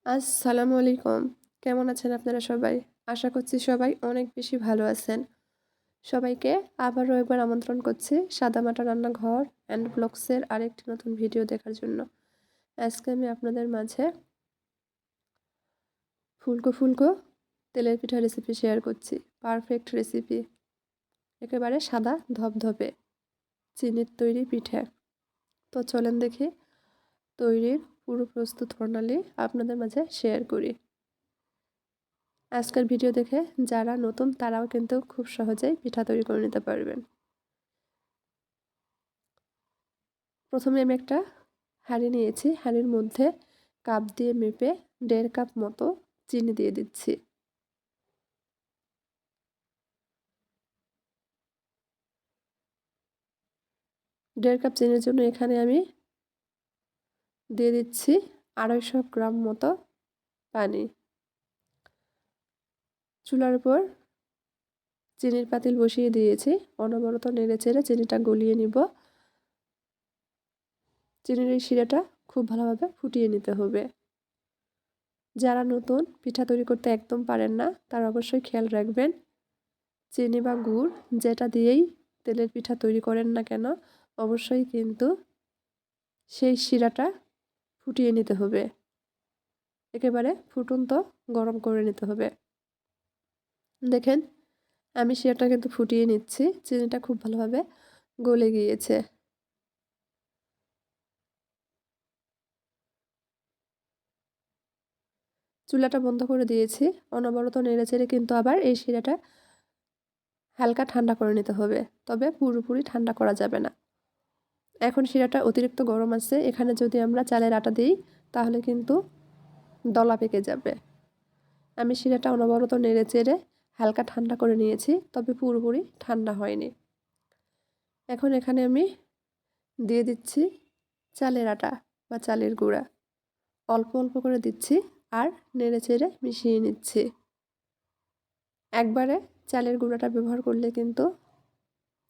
আসসালামু আলাইকুম। কেমন আছেন আপনারা সবাই? আশা করছি সবাই অনেক বেশি ভালো আছেন। সবাইকে আবারও একবার আমন্ত্রণ করছি সাদামাটা রান্নাঘর অ্যান্ড ব্লগসের আরেকটি নতুন ভিডিও দেখার জন্য। আজকে আমি আপনাদের মাঝে ফুলকো ফুলকো তেলের পিঠা রেসিপি শেয়ার করছি। পারফেক্ট রেসিপি, একেবারে সাদা ধবধবে চিনির তৈরি পিঠে। তো চলেন দেখি তৈরির পুরো প্রস্তুত প্রণালী আপনাদের মাঝে শেয়ার করি। আজকের ভিডিও দেখে যারা নতুন তারাও কিন্তু খুব সহজেই পিঠা তৈরি করে নিতে পারবেন। প্রথমে আমি একটা হাঁড়ি নিয়েছি, হাঁড়ির মধ্যে কাপ দিয়ে মেপে 1.5 কাপ মতো চিনি দিয়ে দিচ্ছি। দেড় কাপ চিনির জন্য এখানে আমি দিয়ে দিচ্ছি 250 গ্রাম মতো পানি। চুলার উপর চিনির পাতিল বসিয়ে দিয়েছি, অনবরত নেড়ে চেড়ে চিনিটা গলিয়ে নিব। চিনির এই শিরাটা খুব ভালোভাবে ফুটিয়ে নিতে হবে। যারা নতুন পিঠা তৈরি করতে একদম পারেন না তারা অবশ্যই খেয়াল রাখবেন, চিনি বা গুড় যেটা দিয়েই তেলের পিঠা তৈরি করেন না কেন অবশ্যই কিন্তু সেই শিরাটা ফুটিয়ে নিতে হবে, একেবারে ফুটন্ত গরম করে নিতে হবে। দেখেন আমি শিরাটা কিন্তু ফুটিয়ে নিচ্ছি, চিনিটা খুব ভালোভাবে গলে গিয়েছে। চুলাটা বন্ধ করে দিয়েছি, অনবরত নেড়েচেড়ে কিন্তু আবার এই শিরাটা হালকা ঠান্ডা করে নিতে হবে, তবে পুরোপুরি ঠান্ডা করা যাবে না। এখন শিরাটা অতিরিক্ত গরম আছে, এখানে যদি আমরা চালের আটা দিই তাহলে কিন্তু দলা পেকে যাবে। আমি শিরাটা অনবরত নেড়ে চেড়ে হালকা ঠান্ডা করে নিয়েছি, তবে পুরোপুরি ঠান্ডা হয়নি। এখন এখানে আমি দিয়ে দিচ্ছি চালের আটা বা চালের গুঁড়া, অল্প অল্প করে দিচ্ছি আর নেড়ে চেড়ে মিশিয়ে নিচ্ছি। একবারে চালের গুঁড়াটা ব্যবহার করলে কিন্তু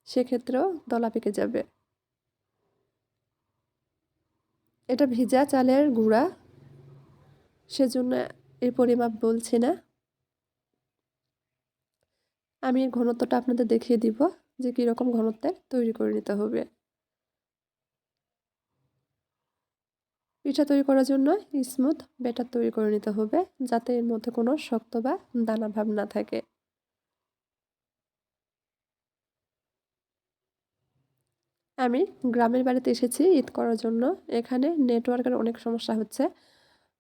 সেক্ষেত্রেও দলা পেকে যাবে। এটা ভিজা চালের গুঁড়া, সেজন্য এর পরিমাপ বলছি না। আমি এর ঘনত্বটা আপনাদের দেখিয়ে দিব যে কীরকম ঘনত্বের তৈরি করে নিতে হবে। পিঠা তৈরি করার জন্য স্মুথ ব্যাটার তৈরি করে নিতে হবে, যাতে এর মধ্যে কোনো শক্ত বা দানা ভাব না থাকে। আমি গ্রামের বাড়িতে এসেছি ঈদ করার জন্য। এখানে নেটওয়ার্কের অনেক সমস্যা হচ্ছে,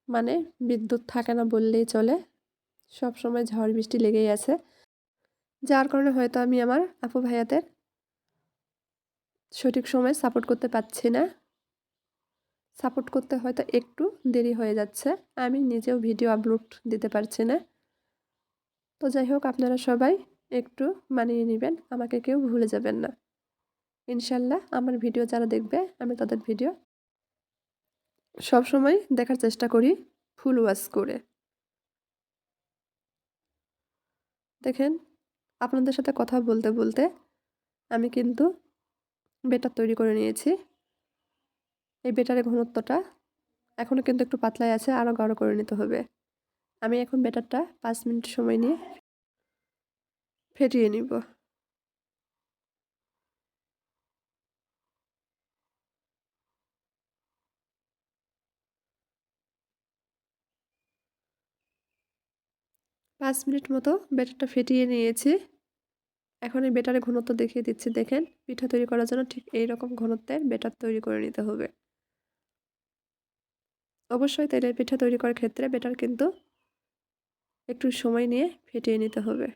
মানে বিদ্যুৎ থাকে না বললেই চলে, সব সময় ঝড় বৃষ্টি লেগেই আছে। যার কারণে হয়তো আমি আমার আপু ভাইয়াদের সঠিক সময়ে সাপোর্ট করতে পারছি না। সাপোর্ট করতে হয়তো একটু দেরি হয়ে যাচ্ছে, আমি নিজেও ভিডিও আপলোড দিতে পারছি না। তো যাই হোক, আপনারা সবাই একটু মানিয়ে নেবেন, আমাকে কেউ ভুলে যাবেন না। ইনশাল্লাহ আমার ভিডিও যারা দেখবে আমি তাদের ভিডিও সব সময় দেখার চেষ্টা করি ফুল ওয়াচ করে। দেখেন আপনাদের সাথে কথা বলতে বলতে আমি কিন্তু বেটার তৈরি করে নিয়েছি। এই বেটারের ঘনত্বটা এখনও কিন্তু একটু পাতলাই আছে, আরও গাঢ় করে নিতে হবে। আমি এখন বেটারটা 5 মিনিট সময় নিয়ে ফেটিয়ে নিব। 5 মিনিট মতো বেটারটা ফেটিয়ে নিয়েছি। এখন এই বেটারের ঘনত্ব দেখিয়ে দিচ্ছি। দেখেন পিঠা তৈরি করার জন্য ঠিক এই রকম ঘনত্বের বেটার তৈরি করে নিতে হবে। অবশ্যই তেলের পিঠা তৈরি করার ক্ষেত্রে বেটার কিন্তু একটু সময় নিয়ে ফেটিয়ে নিতে হবে,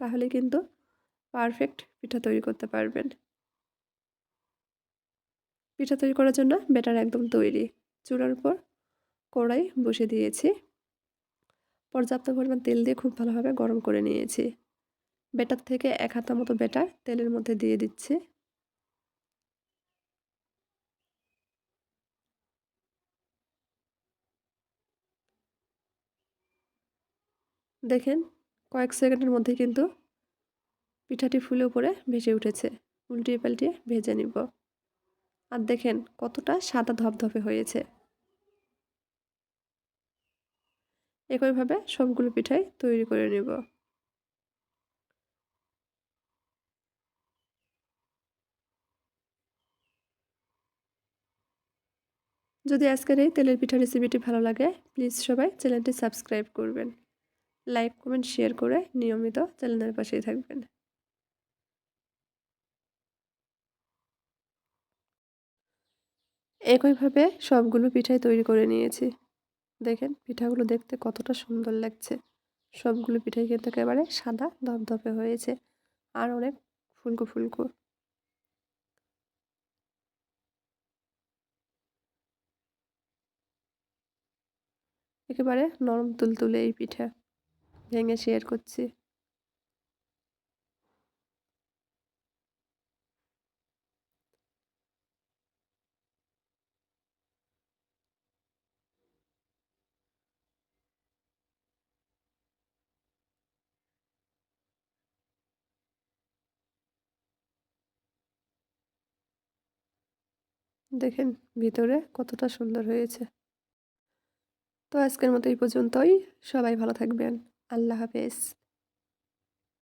তাহলে কিন্তু পারফেক্ট পিঠা তৈরি করতে পারবেন। পিঠা তৈরি করার জন্য বেটার একদম তৈরি। চুলার উপর কড়াই বসে দিয়েছি, পর্যাপ্ত পরিমাণ তেল দিয়ে খুব ভালোভাবে গরম করে নিয়েছি। বেটার থেকে 1 হাতা মতো বেটার তেলের মধ্যে দিয়ে দিচ্ছি। দেখেন কয়েক সেকেন্ডের মধ্যে কিন্তু পিঠাটি ফুলে উপরে ভেসে উঠেছে। উল্টিয়ে পাল্টিয়ে ভেজে নিব। আর দেখেন কতটা সাদা ধবধবে হয়েছে। একইভাবে সবগুলো পিঠাই তৈরি করে নেব। যদি আজকের এই তেলের পিঠা রেসিপিটি ভালো লাগে, প্লিজ সবাই চ্যানেলটি সাবস্ক্রাইব করবেন। লাইক, কমেন্ট, শেয়ার করে নিয়মিত চ্যানেলের পাশেই থাকবেন। একইভাবে সবগুলো পিঠাই তৈরি করে নিয়েছি। দেখেন পিঠাগুলো দেখতে কতটা সুন্দর লাগছে। সবগুলো পিঠাই কিন্তু একেবারে সাদা ধপধপে হয়েছে আর অনেক ফুলকো ফুলকো। একেবারে নরম তুলতুলে এই পিঠা ভেঙে শেয়ার করছি। দেখেন ভিতরে কতটা সুন্দর হয়েছে। তো আজকের মতো এই পর্যন্তই। সবাই ভালো থাকবেন। আল্লাহ হাফেজ।